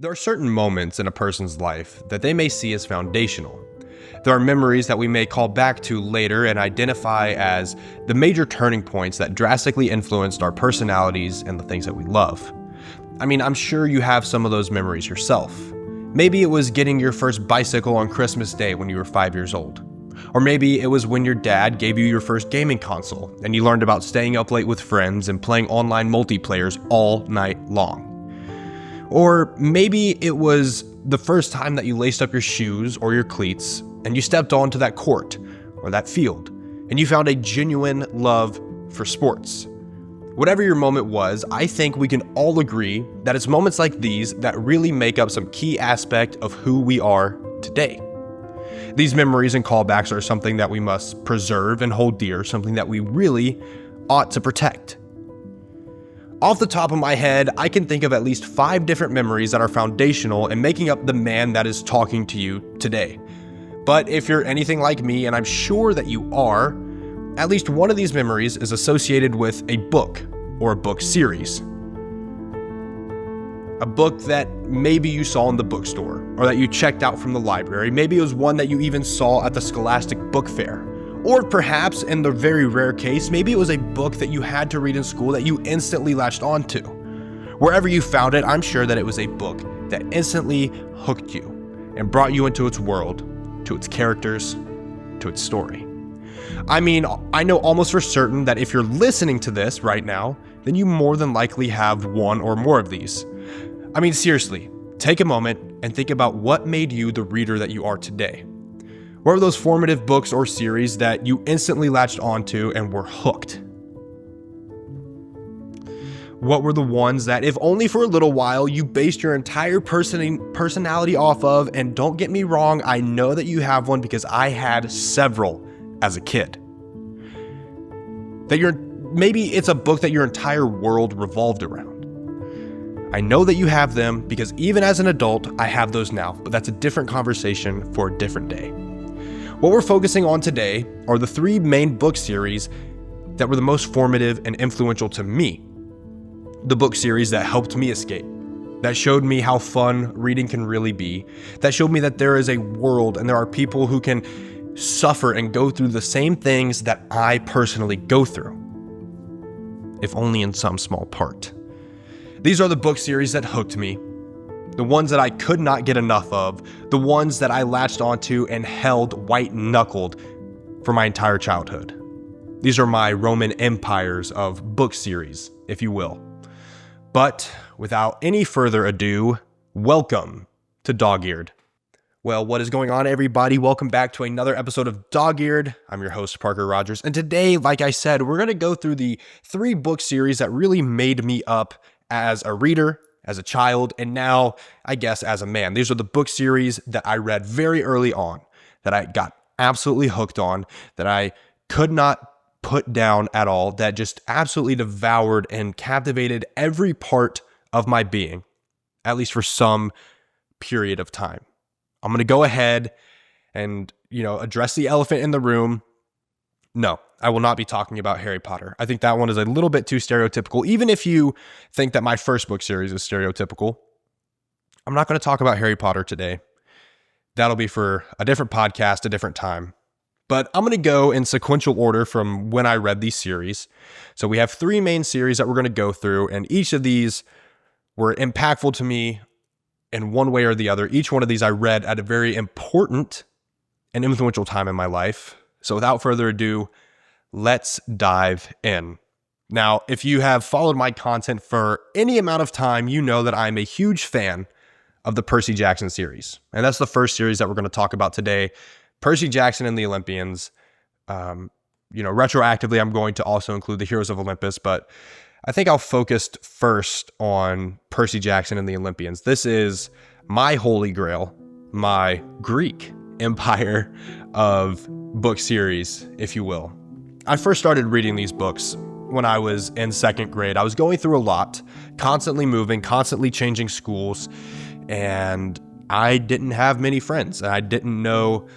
There are certain moments in a person's life that they may see as foundational. There are memories that we may call back to later and identify as the major turning points that drastically influenced our personalities and the things that we love. I'm sure you have some of those memories yourself. Maybe it was getting your first bicycle on Christmas Day when you were 5 years old. Or maybe it was when your dad gave you your first gaming console and you learned about staying up late with friends and playing online multiplayers all night long. Or maybe it was the first time that you laced up your shoes or your cleats and you stepped onto that court or that field and you found a genuine love for sports. Whatever your moment was, I think we can all agree that it's moments like these that really make up some key aspect of who we are today. These memories and callbacks are something that we must preserve and hold dear, something that we really ought to protect. Off the top of my head, I can think of at least 5 different memories that are foundational in making up the man that is talking to you today. But if you're anything like me, and I'm sure that you are, at least one of these memories is associated with a book or a book series. A book that maybe you saw in the bookstore or that you checked out from the library. Maybe it was one that you even saw at the Scholastic Book Fair. Or perhaps, in the very rare case, maybe it was a book that you had to read in school that you instantly latched onto. Wherever you found it, I'm sure that it was a book that instantly hooked you and brought you into its world, to its characters, to its story. I know almost for certain that if you're listening to this right now, then you more than likely have one or more of these. Seriously, take a moment and think about what made you the reader that you are today. What were those formative books or series that you instantly latched onto and were hooked? What were the ones that, if only for a little while, you based your entire personality off of? And don't get me wrong, I know that you have one because I had several as a kid. Maybe it's a book that your entire world revolved around. I know that you have them because even as an adult, I have those now, but that's a different conversation for a different day. What we're focusing on today are the 3 main book series that were the most formative and influential to me. The book series that helped me escape, that showed me how fun reading can really be, that showed me that there is a world and there are people who can suffer and go through the same things that I personally go through, if only in some small part. These are the book series that hooked me, the ones that I could not get enough of, the ones that I latched onto and held white-knuckled for my entire childhood. These are my Roman empires of book series, if you will. But without any further ado, welcome to Dog-Eared. Well, what is going on, everybody? Welcome back to another episode of Dog-Eared. I'm your host, Parker Rogers, and today, like I said, we're going to go through the 3 book series that really made me up as a reader, as a child, and now, I guess, as a man. These are the book series that I read very early on, that I got absolutely hooked on, that I could not put down at all, that just absolutely devoured and captivated every part of my being, at least for some period of time. I'm going to go ahead and, address the elephant in the room. No, I will not be talking about Harry Potter. I think that one is a little bit too stereotypical. Even if you think that my first book series is stereotypical, I'm not going to talk about Harry Potter today. That'll be for a different podcast, a different time. But I'm going to go in sequential order from when I read these series. So we have 3 main series that we're going to go through, and each of these were impactful to me in one way or the other. Each one of these I read at a very important and influential time in my life. So without further ado, let's dive in. Now, if you have followed my content for any amount of time, you know that I'm a huge fan of the Percy Jackson series. And that's the first series that we're going to talk about today. Percy Jackson and the Olympians. Retroactively, I'm going to also include the Heroes of Olympus, but I think I'll focus first on Percy Jackson and the Olympians. This is my holy grail, my Greek empire of book series, if you will. I first started reading these books when I was in 2nd grade. I was going through a lot, constantly moving, constantly changing schools, and I didn't have many friends. I didn't know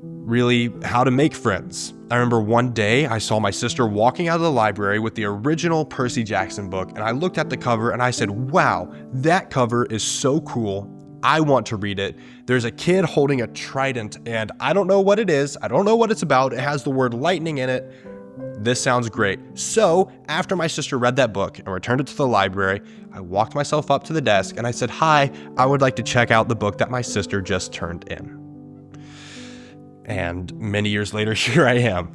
really how to make friends. I remember one day I saw my sister walking out of the library with the original Percy Jackson book, and I looked at the cover and I said, wow, that cover is so cool. I want to read it. There's a kid holding a trident, and I don't know what it is. I don't know what it's about. It has the word lightning in it. This sounds great. So after my sister read that book and returned it to the library, I walked myself up to the desk and I said, hi, I would like to check out the book that my sister just turned in. And many years later, here I am.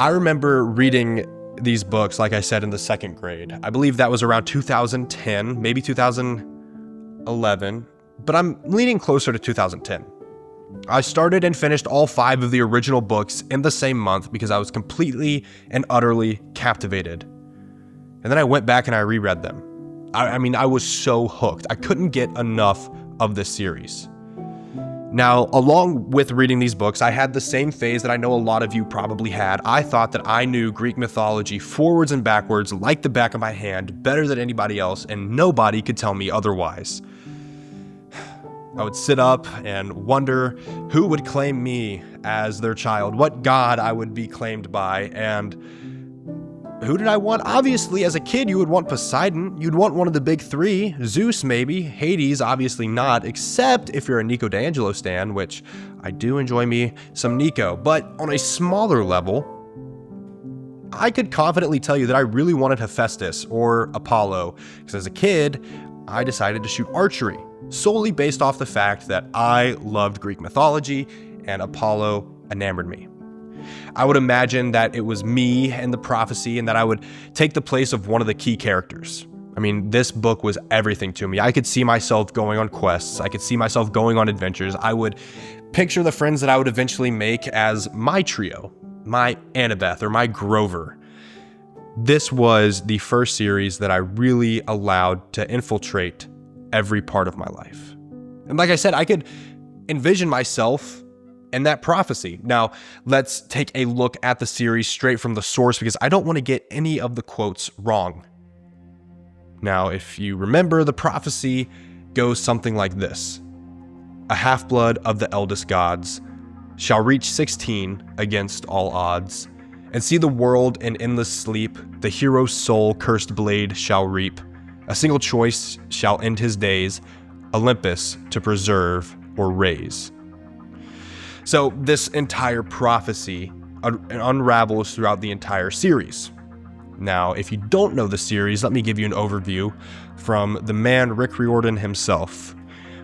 I remember reading these books, like I said, in the second grade. I believe that was around 2010, maybe 2011, but I'm leaning closer to 2010. I started and finished all 5 of the original books in the same month because I was completely and utterly captivated. And then I went back and I reread them. I mean, I was so hooked. I couldn't get enough of this series. Now, along with reading these books, I had the same phase that I know a lot of you probably had. I thought that I knew Greek mythology forwards and backwards like the back of my hand, better than anybody else, and nobody could tell me otherwise. I would sit up and wonder who would claim me as their child, what god I would be claimed by, and who did I want? Obviously, as a kid, you would want Poseidon. You'd want one of the big 3. Zeus, maybe. Hades, obviously not, except if you're a Nico D'Angelo stan, which I do enjoy me some Nico. But on a smaller level, I could confidently tell you that I really wanted Hephaestus or Apollo, because as a kid, I decided to shoot archery, solely based off the fact that I loved Greek mythology and Apollo enamored me. I would imagine that it was me and the prophecy and that I would take the place of one of the key characters. I mean, this book was everything to me. I could see myself going on quests. I could see myself going on adventures. I would picture the friends that I would eventually make as my trio, my Annabeth or my Grover. This was the first series that I really allowed to infiltrate every part of my life. And like I said, I could envision myself in that prophecy. Now, let's take a look at the series straight from the source because I don't want to get any of the quotes wrong. Now, if you remember, the prophecy goes something like this. A half-blood of the eldest gods shall reach 16 against all odds, and see the world in endless sleep. The hero's soul cursed blade shall reap. A single choice shall end his days, Olympus to preserve or raise. So this entire prophecy unravels throughout the entire series. Now, if you don't know the series, let me give you an overview from the man Rick Riordan himself.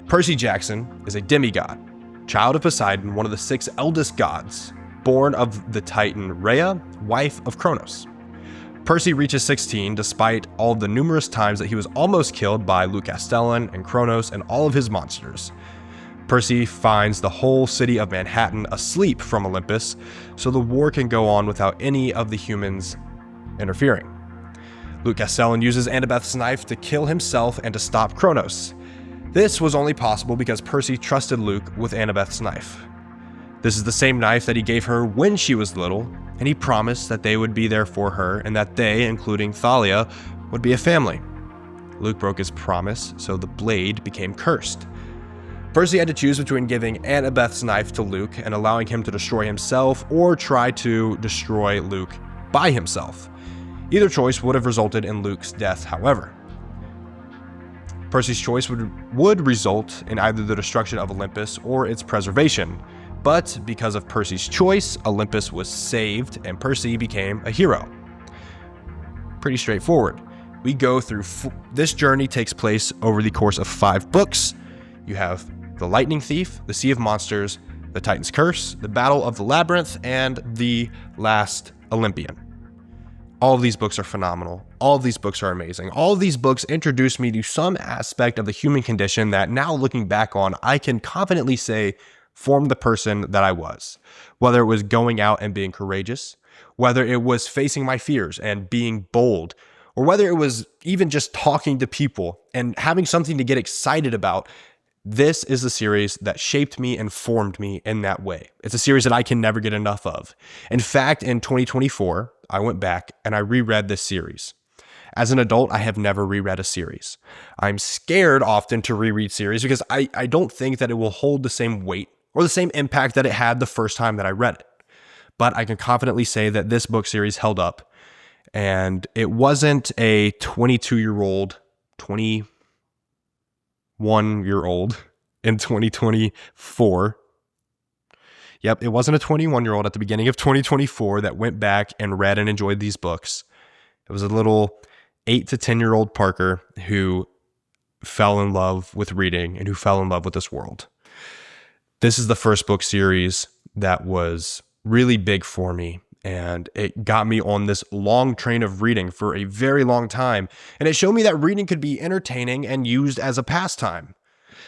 Percy Jackson is a demigod, child of Poseidon, one of the 6 eldest gods, born of the Titan Rhea, wife of Kronos. Percy reaches 16 despite all the numerous times that he was almost killed by Luke Castellan and Kronos and all of his monsters. Percy finds the whole city of Manhattan asleep from Olympus, so the war can go on without any of the humans interfering. Luke Castellan uses Annabeth's knife to kill himself and to stop Kronos. This was only possible because Percy trusted Luke with Annabeth's knife. This is the same knife that he gave her when she was little, and he promised that they would be there for her and that they, including Thalia, would be a family. Luke broke his promise, so the blade became cursed. Percy had to choose between giving Annabeth's knife to Luke and allowing him to destroy himself or try to destroy Luke by himself. Either choice would have resulted in Luke's death, however. Percy's choice would result in either the destruction of Olympus or its preservation, but because of Percy's choice, Olympus was saved and Percy became a hero. Pretty straightforward. We go through, this journey takes place over the course of 5 books. You have The Lightning Thief, The Sea of Monsters, The Titan's Curse, The Battle of the Labyrinth, and The Last Olympian. All of these books are phenomenal. All of these books are amazing. All of these books introduce me to some aspect of the human condition that now looking back on, I can confidently say formed the person that I was. Whether it was going out and being courageous, whether it was facing my fears and being bold, or whether it was even just talking to people and having something to get excited about. This is a series that shaped me and formed me in that way. It's a series that I can never get enough of. In fact, in 2024, I went back and I reread this series. As an adult, I have never reread a series. I'm scared often to reread series because I don't think that it will hold the same weight or the same impact that it had the first time that I read it. but I can confidently say that this book series held up. And it wasn't a 22-year-old, 21-year-old in 2024. Yep, it wasn't a 21-year-old at the beginning of 2024 that went back and read and enjoyed these books. It was a little 8 to 10-year-old Parker who fell in love with reading and who fell in love with this world. This is the first book series that was really big for me, and it got me on this long train of reading for a very long time, and it showed me that reading could be entertaining and used as a pastime.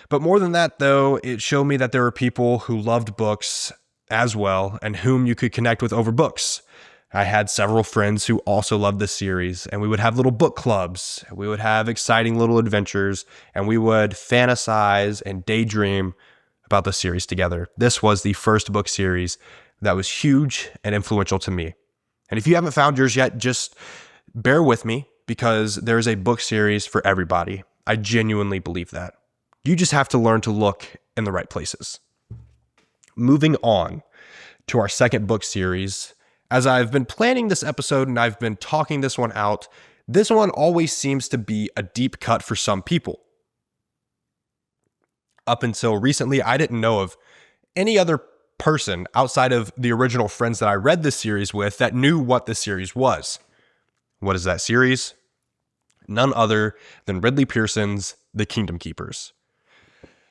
But more than that, though, it showed me that there were people who loved books as well and whom you could connect with over books. I had several friends who also loved this series, and we would have little book clubs. We would have exciting little adventures, and we would fantasize and daydream about the series together. This was the first book series that was huge and influential to me. And if you haven't found yours yet, just bear with me, because there's a book series for everybody. I genuinely believe that. You just have to learn to look in the right places. Moving on to our second book series. As I've been planning this episode and I've been talking this one out, this one always seems to be a deep cut for some people. Up until recently, I didn't know of any other person outside of the original friends that I read this series with that knew what this series was. What is that series? None other than Ridley Pearson's The Kingdom Keepers.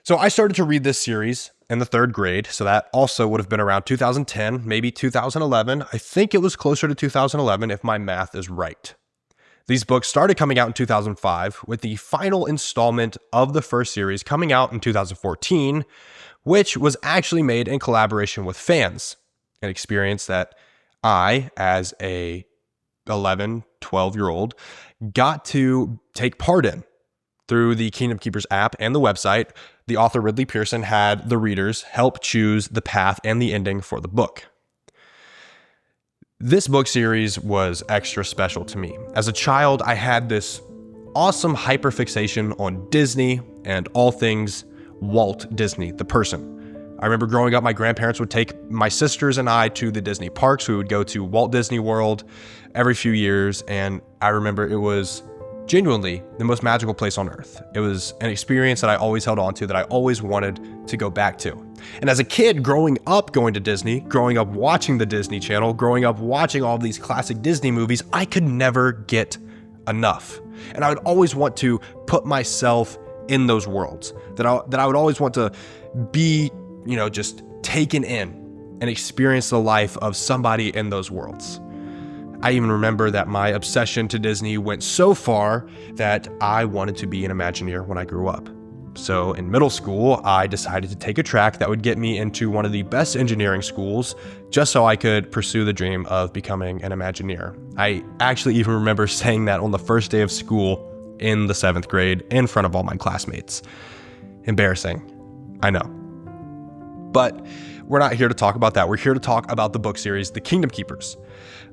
So I started to read this series in the 3rd grade, so that also would have been around 2010, maybe 2011. I think it was closer to 2011 if my math is right. These books started coming out in 2005, with the final installment of the first series coming out in 2014, which was actually made in collaboration with fans, an experience that I, as a 11, 12-year-old, got to take part in. Through the Kingdom Keepers app and the website, the author Ridley Pearson had the readers help choose the path and the ending for the book. This book series was extra special to me. As a child, I had this awesome hyperfixation on Disney and all things Walt Disney, the person. I remember growing up, my grandparents would take my sisters and I to the Disney parks. We would go to Walt Disney World every few years, and I remember it was genuinely the most magical place on earth. It was an experience that I always held on to, that I always wanted to go back to. And as a kid, growing up going to Disney, growing up watching the Disney Channel, growing up watching all these classic Disney movies, I could never get enough. And I would always want to put myself in those worlds, that I would always want to be, just taken in and experience the life of somebody in those worlds. I even remember that my obsession to Disney went so far that I wanted to be an Imagineer when I grew up. So in middle school, I decided to take a track that would get me into one of the best engineering schools, just so I could pursue the dream of becoming an Imagineer. I actually even remember saying that on the first day of school in the 7th grade in front of all my classmates. Embarrassing, I know. But we're not here to talk about that. We're here to talk about the book series, The Kingdom Keepers.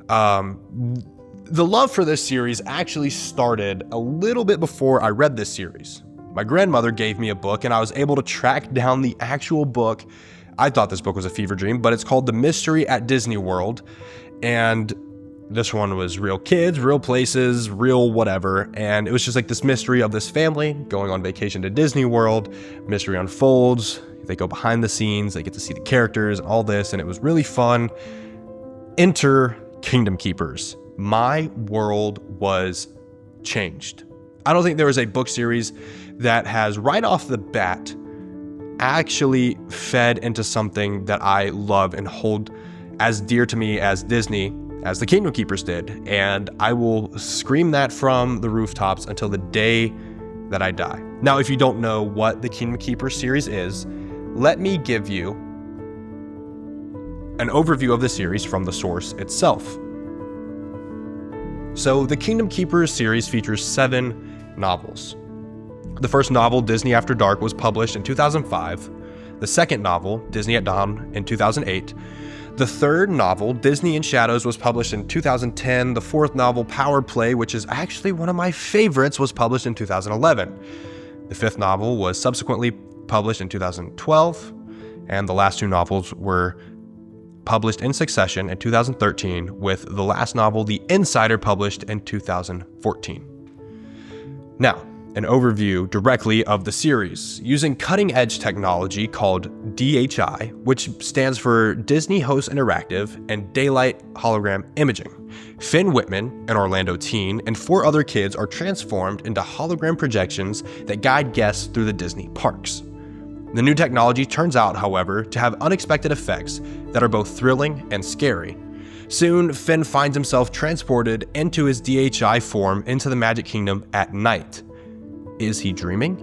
The love for this series actually started a little bit before I read this series. My grandmother gave me a book, and I was able to track down the actual book. I thought this book was a fever dream, but it's called The Mystery at Disney World. And this one was real kids, real places, real whatever. And it was just like this mystery of this family going on vacation to Disney World. Mystery unfolds. They go behind the scenes. They get to see the characters and all this. And it was really fun. Enter Kingdom Keepers. My world was changed. I don't think there was a book series that has right off the bat actually fed into something that I love and hold as dear to me as Disney, as the Kingdom Keepers did. And I will scream that from the rooftops until the day that I die. Now, if you don't know what the Kingdom Keepers series is, let me give you an overview of the series from the source itself. So the Kingdom Keepers series features 7 novels. The first novel, Disney After Dark, was published in 2005. The second novel, Disney at Dawn, in 2008. The third novel, Disney in Shadows, was published in 2010. The fourth novel, Power Play, which is actually one of my favorites, was published in 2011. The fifth novel was subsequently published in 2012. And the last 2 novels were published in succession in 2013, with the last novel, The Insider, published in 2014. Now, an overview directly of the series. Using cutting-edge technology called DHI, which stands for Disney Host Interactive, and Daylight Hologram Imaging, Finn Whitman, an Orlando teen, and 4 other kids are transformed into hologram projections that guide guests through the Disney parks. The new technology turns out, however, to have unexpected effects that are both thrilling and scary. Soon, Finn finds himself transported into his DHI form into the Magic Kingdom at night. Is he dreaming?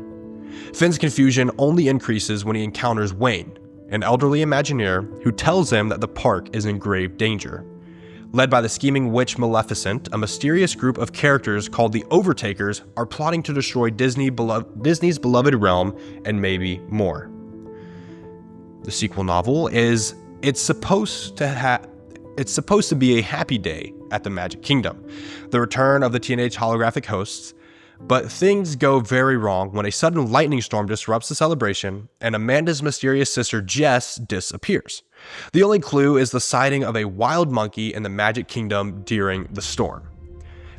Finn's confusion only increases when he encounters Wayne, an elderly Imagineer who tells him that the park is in grave danger. Led by the scheming witch Maleficent, a mysterious group of characters called the Overtakers are plotting to destroy Disney's beloved realm and maybe more. The sequel novel is It's supposed to be a happy day at the Magic Kingdom, the return of the teenage holographic hosts. But things go very wrong when a sudden lightning storm disrupts the celebration and Amanda's mysterious sister Jess disappears. The only clue is the sighting of a wild monkey in the Magic Kingdom during the storm.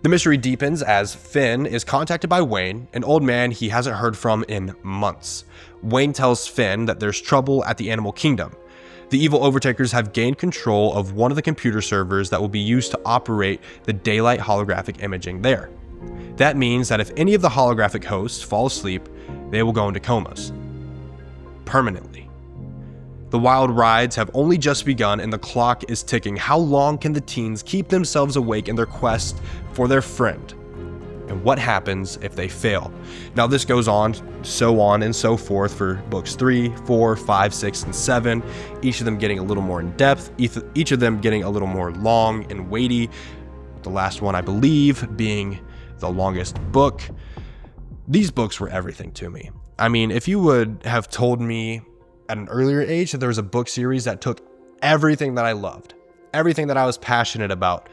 The mystery deepens as Finn is contacted by Wayne, an old man he hasn't heard from in months. Wayne tells Finn that there's trouble at the Animal Kingdom. The evil Overtakers have gained control of one of the computer servers that will be used to operate the daylight holographic imaging there. That means that if any of the holographic hosts fall asleep, they will go into comas. Permanently. The wild rides have only just begun and the clock is ticking. How long can the teens keep themselves awake in their quest for their friend? And what happens if they fail? Now this goes on and so forth for books 3, 4, 5, 6, and 7, each of them getting a little more in depth, each of them getting a little more long and weighty, the last one I believe being the longest book. These books were everything to me. I mean, if you would have told me at an earlier age that there was a book series that took everything that I loved, everything that I was passionate about,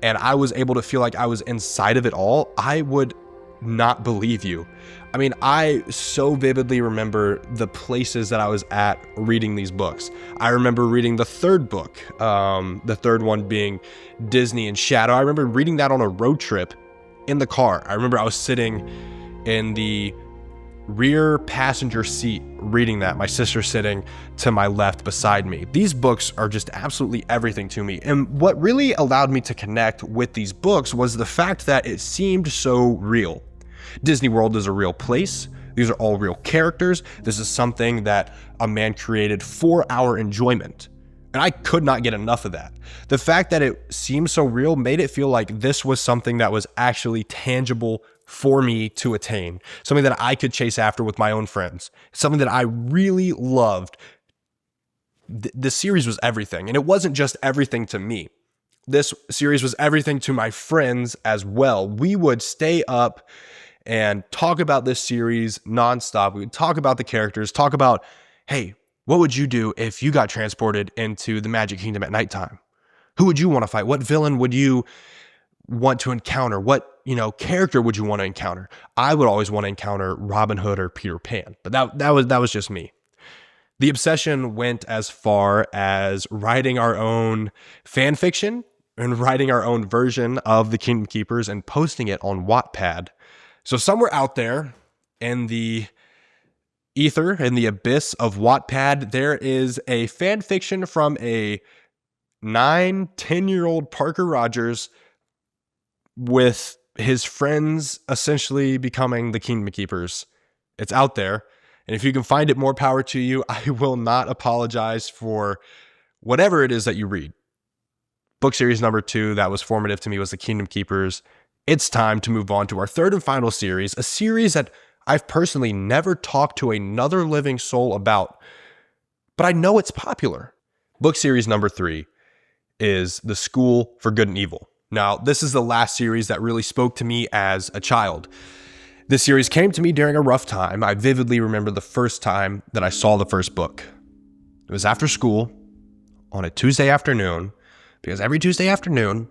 and I was able to feel like I was inside of it all, I would not believe you. I mean, I so vividly remember the places that I was at reading these books. I remember reading the third book, the third one being Disney and Shadow. I remember reading that on a road trip in the car. I remember I was sitting in the rear passenger seat reading that, my sister sitting to my left beside me. These books are just absolutely everything to me. And what really allowed me to connect with these books was the fact that it seemed so real. Disney World is a real place. These are all real characters. This is something that a man created for our enjoyment. And I could not get enough of that. The fact that it seemed so real made it feel like this was something that was actually tangible for me to attain, something that I could chase after with my own friends, something that I really loved. The series was everything, and it wasn't just everything to me. This series was everything to my friends as well. We would stay up and talk about this series nonstop. We would talk about the characters, talk about, hey, what would you do if you got transported into the Magic Kingdom at nighttime? Who would you want to fight? What villain would you want to encounter? What, character would you want to encounter? I would always want to encounter Robin Hood or Peter Pan, but that was just me. The obsession went as far as writing our own fan fiction and writing our own version of the Kingdom Keepers and posting it on Wattpad. So somewhere out there in the ether, in the abyss of Wattpad, there is a fan fiction from a 9-10-year-old Parker Rogers with his friends essentially becoming the Kingdom Keepers. It's out there. And if you can find it, more power to you. I will not apologize for whatever it is that you read. Book series number 2 that was formative to me was the Kingdom Keepers. It's time to move on to our third and final series, a series that I've personally never talked to another living soul about, but I know it's popular. Book series number 3 is The School for Good and Evil. Now, this is the last series that really spoke to me as a child. This series came to me during a rough time. I vividly remember the first time that I saw the first book. It was after school on a Tuesday afternoon, because every Tuesday afternoon,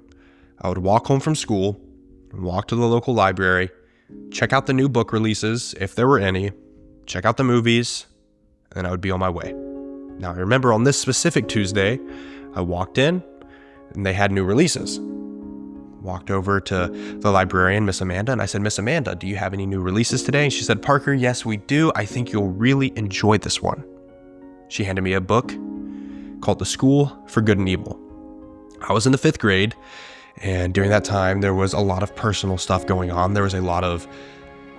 I would walk home from school and walk to the local library, check out the new book releases, if there were any, check out the movies, and then I would be on my way. Now, I remember on this specific Tuesday, I walked in and they had new releases. Walked over to the librarian, Miss Amanda, and I said, Miss Amanda, do you have any new releases today? And she said, Parker, yes, we do. I think you'll really enjoy this one. She handed me a book called The School for Good and Evil. I was in the 5th grade, and during that time, there was a lot of personal stuff going on. There was a lot of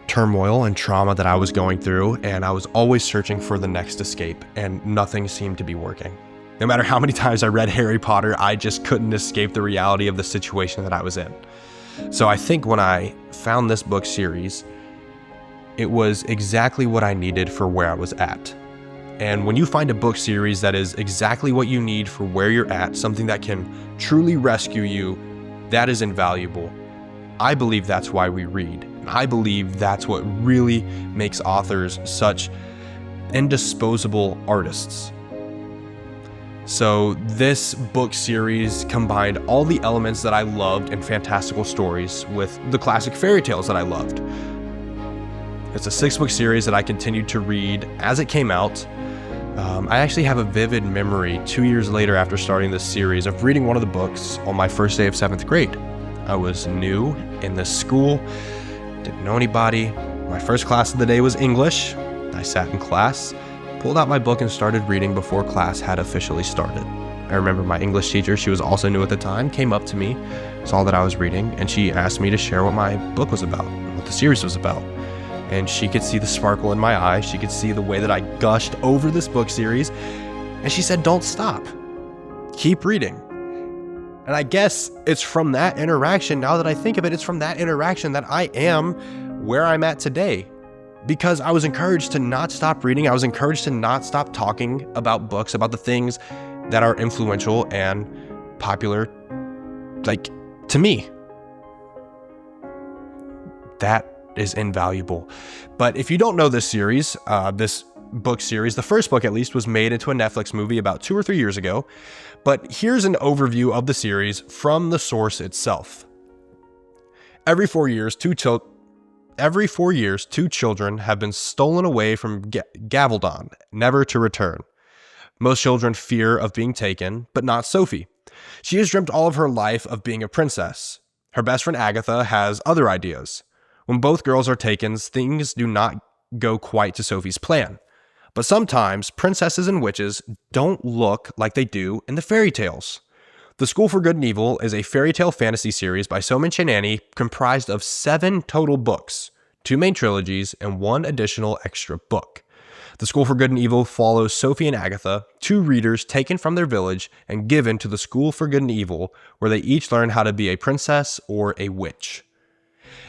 turmoil and trauma that I was going through, and I was always searching for the next escape, and nothing seemed to be working. No matter how many times I read Harry Potter, I just couldn't escape the reality of the situation that I was in. So I think when I found this book series, it was exactly what I needed for where I was at. And when you find a book series that is exactly what you need for where you're at, something that can truly rescue you, that is invaluable. I believe that's why we read. And I believe that's what really makes authors such indisposable artists. So this book series combined all the elements that I loved in fantastical stories with the classic fairy tales that I loved. It's a 6-book series that I continued to read as it came out. I actually have a vivid memory 2 years later after starting this series of reading one of the books on my first day of 7th grade. I was new in this school, didn't know anybody. My first class of the day was English. I sat in class, pulled out my book and started reading before class had officially started. I remember my English teacher, she was also new at the time, came up to me, saw that I was reading, and she asked me to share what my book was about, what the series was about. And she could see the sparkle in my eye. She could see the way that I gushed over this book series. And she said, don't stop. Keep reading. And I guess it's from that interaction, now that I think of it, it's from that interaction that I am where I'm at today. Because I was encouraged to not stop reading. I was encouraged to not stop talking about books, about the things that are influential and popular, like, to me. That is invaluable. But if you don't know this series, this book series, the first book at least, was made into a Netflix movie about 2 or 3 years ago. But here's an overview of the series from the source itself. Every 4 years, two children have been stolen away from Gavaldon, never to return. Most children fear of being taken, but not Sophie. She has dreamt all of her life of being a princess. Her best friend Agatha has other ideas. When both girls are taken, things do not go quite to Sophie's plan. But sometimes princesses and witches don't look like they do in the fairy tales. The School for Good and Evil is a fairy tale fantasy series by Soman Chainani comprised of 7 total books, 2 main trilogies, and 1 additional extra book. The School for Good and Evil follows Sophie and Agatha, 2 readers taken from their village and given to the School for Good and Evil, where they each learn how to be a princess or a witch.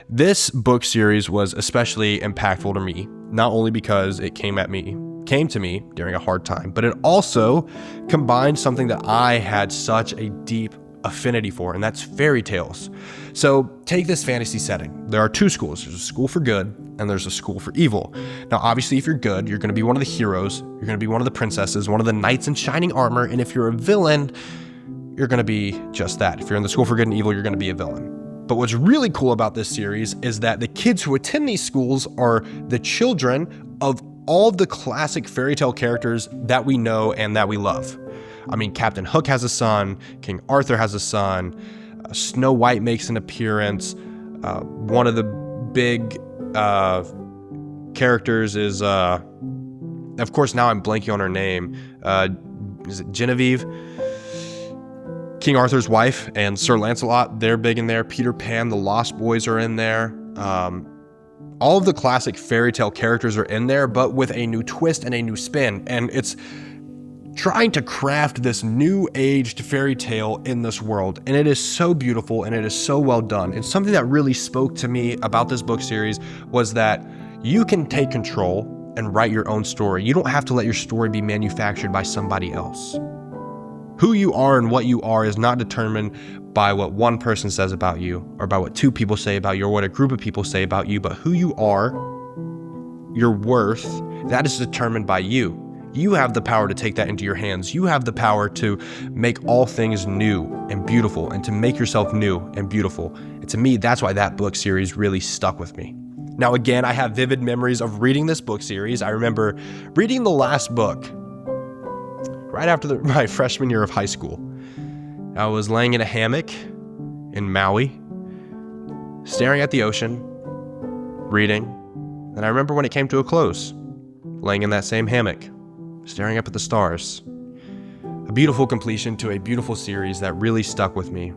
This book series was especially impactful to me, not only because it came to me during a hard time, but it also combined something that I had such a deep affinity for, and that's fairy tales. So take this fantasy setting. There are 2 schools. There's a school for good and there's a school for evil. Now, obviously, if you're good, you're going to be one of the heroes. You're going to be one of the princesses, one of the knights in shining armor. And if you're a villain, you're going to be just that. If you're in the school for good and evil, you're going to be a villain. But what's really cool about this series is that the kids who attend these schools are the children of all of the classic fairy tale characters that we know and that we love. I mean, Captain Hook has a son, King Arthur has a son, Snow White makes an appearance. One of the big characters is, of course, now I'm blanking on her name. Is it Genevieve? King Arthur's wife and Sir Lancelot, they're big in there. Peter Pan, the Lost Boys are in there. All of the classic fairy tale characters are in there, but with a new twist and a new spin. And it's trying to craft this new aged fairy tale in this world. And it is so beautiful and it is so well done. And something that really spoke to me about this book series was that you can take control and write your own story. You don't have to let your story be manufactured by somebody else. Who you are and what you are is not determined by what one person says about you or by what 2 people say about you or what a group of people say about you, but who you are, your worth, that is determined by you. You have the power to take that into your hands. You have the power to make all things new and beautiful and to make yourself new and beautiful. And to me, that's why that book series really stuck with me. Now, again, I have vivid memories of reading this book series. I remember reading the last book right after my freshman year of high school. I was laying in a hammock in Maui, staring at the ocean, reading, and I remember when it came to a close, laying in that same hammock, staring up at the stars. A beautiful completion to a beautiful series that really stuck with me,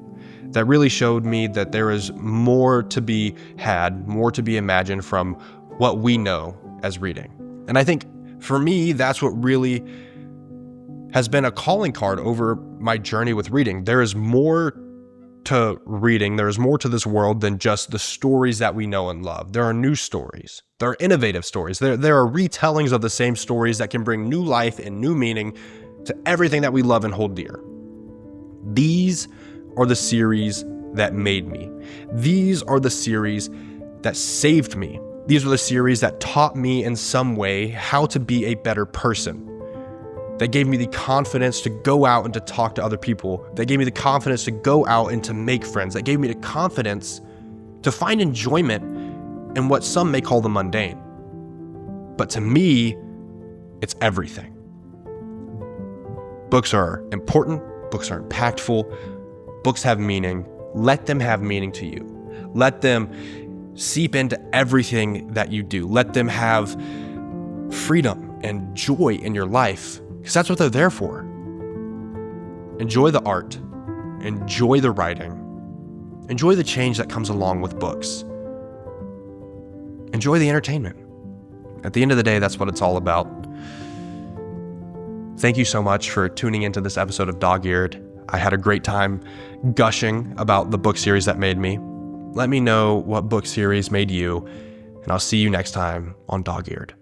that really showed me that there is more to be had, more to be imagined from what we know as reading. And I think for me, that's what really has been a calling card over my journey with reading. There is more to reading, there is more to this world than just the stories that we know and love. There are new stories. There are innovative stories. There are retellings of the same stories that can bring new life and new meaning to everything that we love and hold dear. These are the series that made me. These are the series that saved me. These are the series that taught me in some way how to be a better person. That gave me the confidence to go out and to talk to other people. That gave me the confidence to go out and to make friends. That gave me the confidence to find enjoyment in what some may call the mundane. But to me, it's everything. Books are important. Books are impactful. Books have meaning. Let them have meaning to you. Let them seep into everything that you do. Let them have freedom and joy in your life, because that's what they're there for. Enjoy the art. Enjoy the writing. Enjoy the change that comes along with books. Enjoy the entertainment. At the end of the day, that's what it's all about. Thank you so much for tuning into this episode of Dog-Eared. I had a great time gushing about the book series that made me. Let me know what book series made you, and I'll see you next time on Dog-Eared.